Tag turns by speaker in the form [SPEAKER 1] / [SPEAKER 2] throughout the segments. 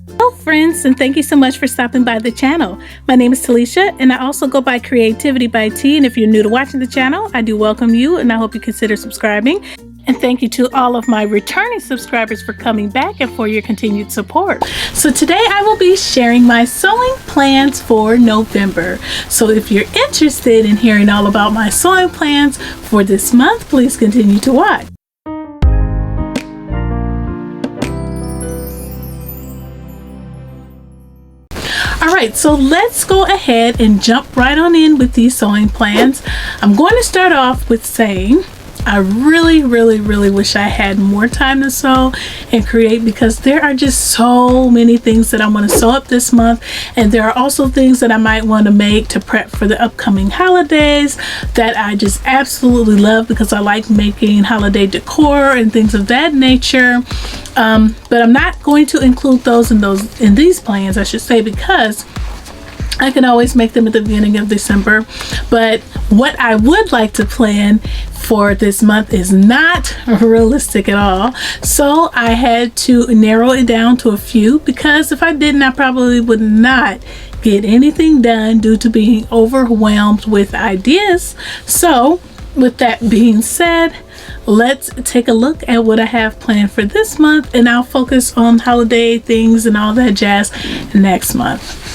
[SPEAKER 1] Hello friends, and thank you so much for stopping by the channel. My name is Talisha and I also go by CreativiTeeByT, and if you're new to watching the channel, I do welcome you and I hope you consider subscribing. And thank you to all of my returning subscribers for coming back and for your continued support. So today I will be sharing my sewing plans for November. So if you're interested in hearing all about my sewing plans for this month, please continue to watch. Alright, so let's go ahead and jump right on in with these sewing plans. I'm going to start off with saying I really wish I had more time to sew and create, because there are just so many things that I want to sew up this month, and there are also things that I might want to make to prep for the upcoming holidays that I just absolutely love, because I like making holiday decor and things of that nature. But I'm not going to include those in these plans, I should say, because I can always make them at the beginning of December. But what I would like to plan for this month is not realistic at all. So I had to narrow it down to a few, because if I didn't, I probably would not get anything done due to being overwhelmed with ideas. So with that being said, let's take a look at what I have planned for this month, and I'll focus on holiday things and all that jazz next month.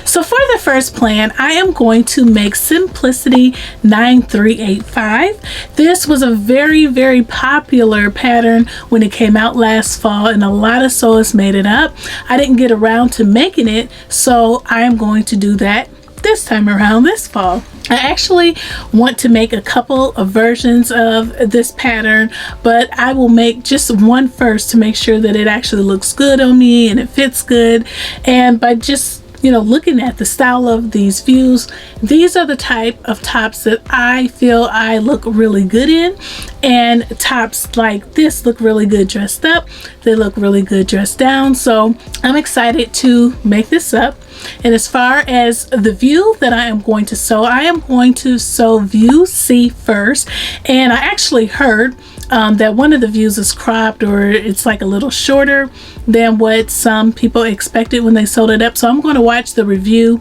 [SPEAKER 1] So for the first plan, I am going to make Simplicity 9385. This was a very popular pattern when it came out last fall, and a lot of sewers made it up. I didn't get around to making it, so I am going to do that this time around this fall. I actually want to make a couple of versions of this pattern, but I will make just one first to make sure that it actually looks good on me and it fits good. And by just looking at the style of these views, these are the type of tops that I feel I look really good in, and tops like this look really good dressed up. They look really good dressed down. So I'm excited to make this up. And as far as the view that I am going to sew, I am going to sew view C first. And I actually heard that one of the views is cropped, or it's like a little shorter than what some people expected when they sewed it up. So I'm going to watch the review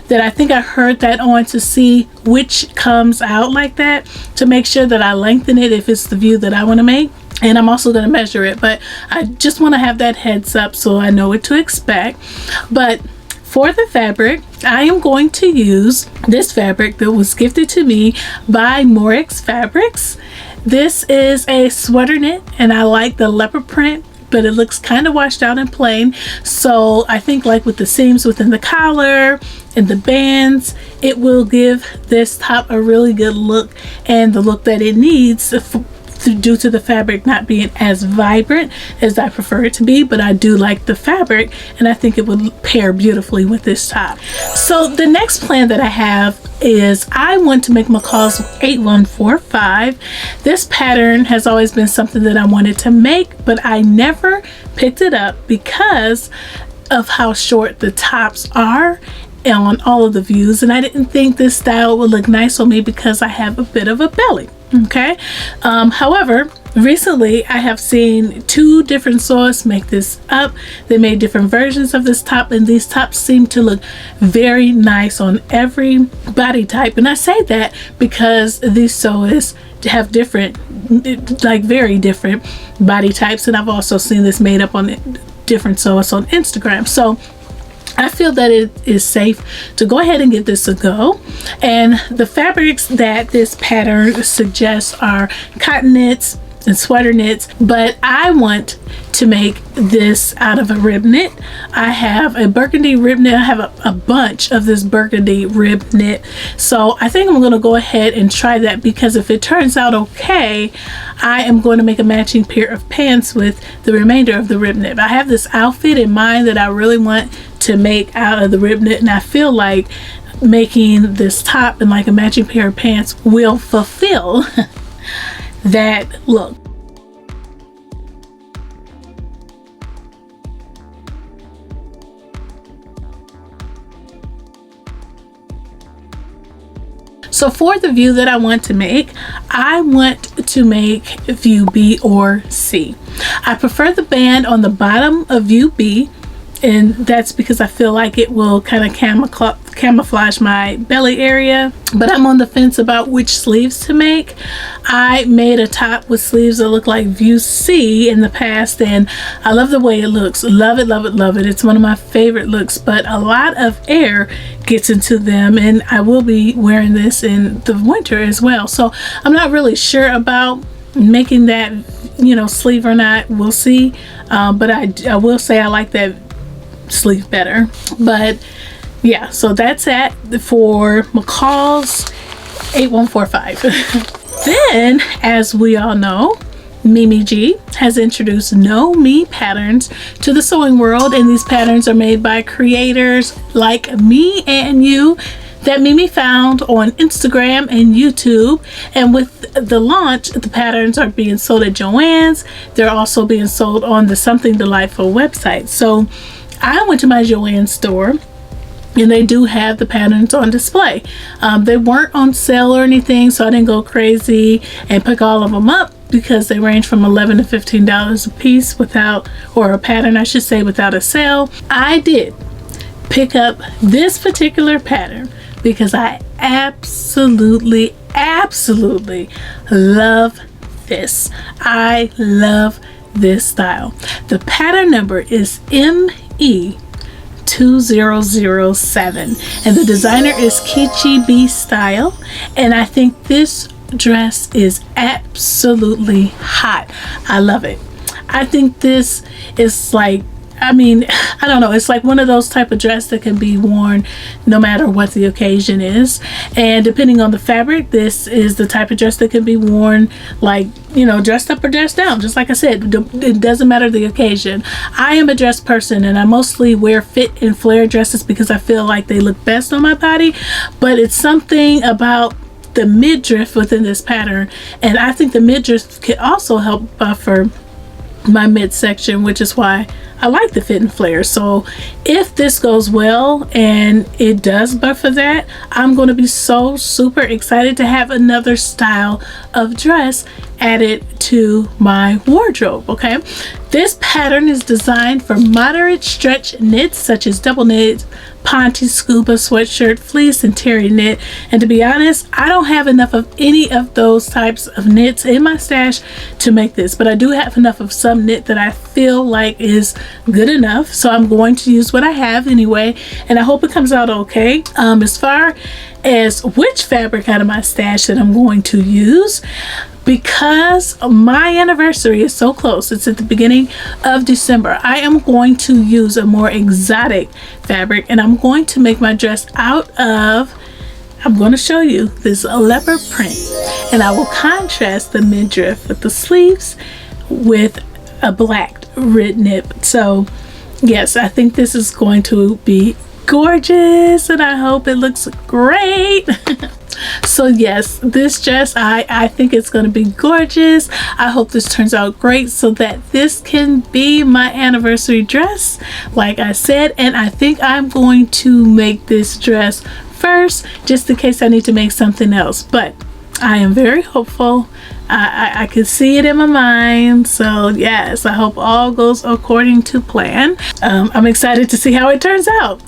[SPEAKER 1] that I think I heard that on to see which comes out like that, to make sure that I lengthen it if it's the view that I want to make. And I'm also going to measure it, but I just want to have that heads up so I know what to expect. But for the fabric, I am going to use this fabric that was gifted to me by Morix Fabrics. This is a sweater knit, and I like the leopard print, but it looks kind of washed out and plain. So I think, like with the seams within the collar and the bands, it will give this top a really good look, and the look that it needs due to the fabric not being as vibrant as I prefer it to be. But I do like the fabric, and I think it would pair beautifully with this top. So the next plan that I have is I want to make McCall's 8145. This pattern has always been something that I wanted to make, but I never picked it up because of how short the tops are on all of the views, and I didn't think this style would look nice on me because I have a bit of a belly. Okay, however, recently I have seen two different sewers make this up. They made different versions of this top, and these tops seem to look very nice on every body type. And I say that because these sewers have different, like very different body types, and I've also seen this made up on different sewers on Instagram. So I feel that it is safe to go ahead and give this a go. And the fabrics that this pattern suggests are cotton knits and sweater knits, but I want to make this out of a rib knit. I have a burgundy rib knit. I have a bunch of this burgundy rib knit, so I think I'm going to go ahead and try that, because if it turns out okay, I am going to make a matching pair of pants with the remainder of the rib knit. I have this outfit in mind that I really want to make out of the rib knit, and I feel like making this top and like a matching pair of pants will fulfill that look. So for the view that I want to make, I want to make view B or C. I prefer the band on the bottom of view B, and that's because I feel like it will kind of camouflage my belly area. But I'm on the fence about which sleeves to make. I made a top with sleeves that look like View C in the past, and I love the way it looks. Love it, love it, love it. It's one of my favorite looks, but a lot of air gets into them, and I will be wearing this in the winter as well. So I'm not really sure about making that, you know, sleeve or not. We'll see. But I will say I like that sleeve better. But yeah, so that's it for McCall's 8145. Then, as we all know, Mimi G has introduced Know Me patterns to the sewing world, and these patterns are made by creators like me and you that Mimi found on Instagram and YouTube. And with the launch, the patterns are being sold at Joann's. They're also being sold on the Something Delightful website. So I went to my Joann's store, and they do have the patterns on display. They weren't on sale or anything, so I didn't go crazy and pick all of them up, because they range from $11 to $15 a piece without, or a pattern I should say, without a sale. I did pick up this particular pattern because I absolutely love this. I love this style. The pattern number is ME2007, and the designer is CreativiTeeByT style, and I think this dress is absolutely hot. I love it. I think this is like, I mean, I don't know, it's like one of those type of dress that can be worn no matter what the occasion is. And depending on the fabric, this is the type of dress that can be worn, like, you know, dressed up or dressed down. Just like I said, it doesn't matter the occasion. I am a dress person, and I mostly wear fit and flare dresses because I feel like they look best on my body. But it's something about the midriff within this pattern, and I think the midriff can also help buffer my midsection, which is why I like the fit and flare. So if this goes well and it does buffer that, I'm going to be so super excited to have another style of dress added to my wardrobe. Okay, this pattern is designed for moderate stretch knits such as double knit, ponte, scuba, sweatshirt, fleece, and terry knit. And to be honest, I don't have enough of any of those types of knits in my stash to make this, but I do have enough of some knit that I feel like is good enough, so I'm going to use what I have anyway, and I hope it comes out okay. As far as which fabric out of my stash that I'm going to use, because my anniversary is so close, it's at the beginning of December, I am going to use a more exotic fabric, and I'm going to make my dress out of, I'm going to show you this leopard print, and I will contrast the midriff with the sleeves with a black red nip. So yes, I think this is going to be gorgeous, and I hope it looks great. So yes, this dress, I think it's going to be gorgeous. I hope this turns out great so that this can be my anniversary dress, like I said. And I think I'm going to make this dress first, just in case I need to make something else. But I am very hopeful. I can see it in my mind. So yes, I hope all goes according to plan. I'm excited to see how it turns out.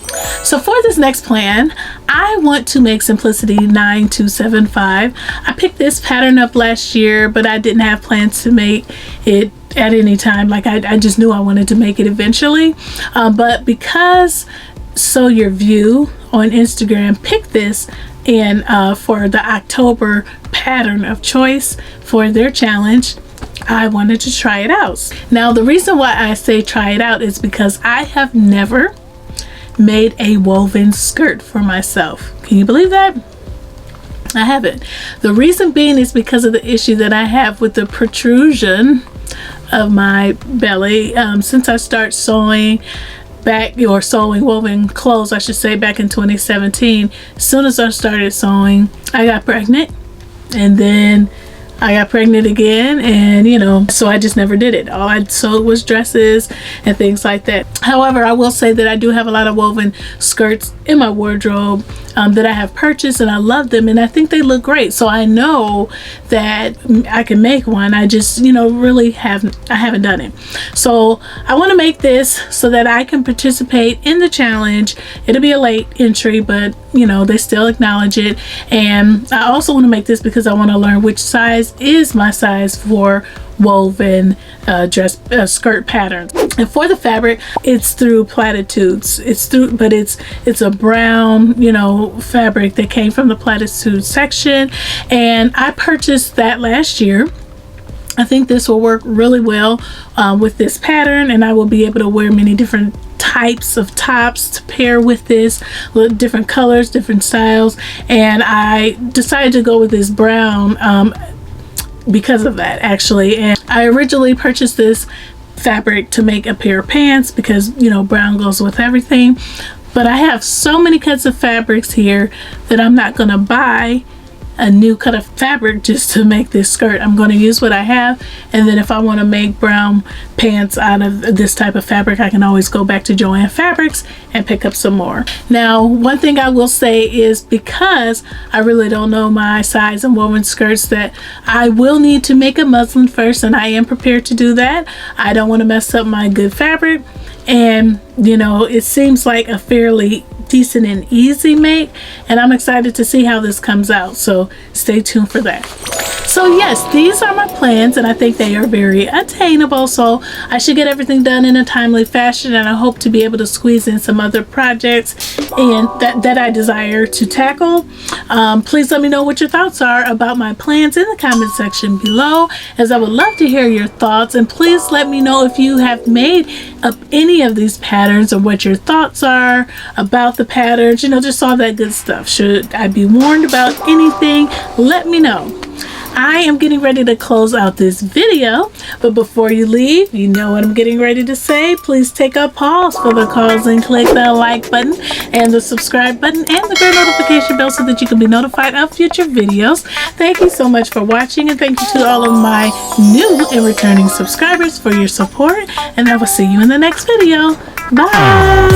[SPEAKER 1] So for this next plan, I want to make Simplicity 9275. I picked this pattern up last year, but I didn't have plans to make it at any time. Like I just knew I wanted to make it eventually. But because So Your View on Instagram picked this and for the October pattern of choice for their challenge, I wanted to try it out. Now the reason why I say try it out is because I have never made a woven skirt for myself. Can you believe that? I haven't. The reason being is because of the issue that I have with the protrusion of my belly. Since I started sewing back, or sewing woven clothes I should say, back in 2017, as soon as I started sewing I got pregnant, and then I got pregnant again, and so I just never did it. All I sewed was dresses and things like that. However, I will say that I do have a lot of woven skirts in my wardrobe that I have purchased, and I love them, and I think they look great. So I know that I can make one. I just really haven't done it. So I want to make this so that I can participate in the challenge. It'll be a late entry, but they still acknowledge it. And I also want to make this because I want to learn which size is my size for woven dress skirt patterns. And for the fabric, it's through Platitudes. It's a brown fabric that came from the Platitudes section, and I purchased that last year. I think this will work really well with this pattern, and I will be able to wear many different types of tops to pair with this, different colors, different styles. And I decided to go with this brown because of that, actually. And I originally purchased this fabric to make a pair of pants because brown goes with everything, but I have so many cuts of fabrics here that I'm not gonna buy a new cut of fabric just to make this skirt. I'm going to use what I have, and then if I want to make brown pants out of this type of fabric, I can always go back to Joann Fabrics and pick up some more. Now, one thing I will say is, because I really don't know my size in woven skirts, that I will need to make a muslin first, and I am prepared to do that. I don't want to mess up my good fabric, and it seems like a fairly decent and easy make, and I'm excited to see how this comes out, so stay tuned for that. So yes, these are my plans, and I think they are very attainable, so I should get everything done in a timely fashion, and I hope to be able to squeeze in some other projects and that I desire to tackle. Please let me know what your thoughts are about my plans in the comment section below, as I would love to hear your thoughts. And please let me know if you have made up any of these patterns, or what your thoughts are about the patterns, just all that good stuff. Should I be warned about anything? Let me know. I am getting ready to close out this video, but before you leave, you know what I'm getting ready to say. Please take a pause for the calls and click the like button and the subscribe button and the bell notification bell so that you can be notified of future videos. Thank you so much for watching, and thank you to all of my new and returning subscribers for your support, and I will see you in the next video. Bye!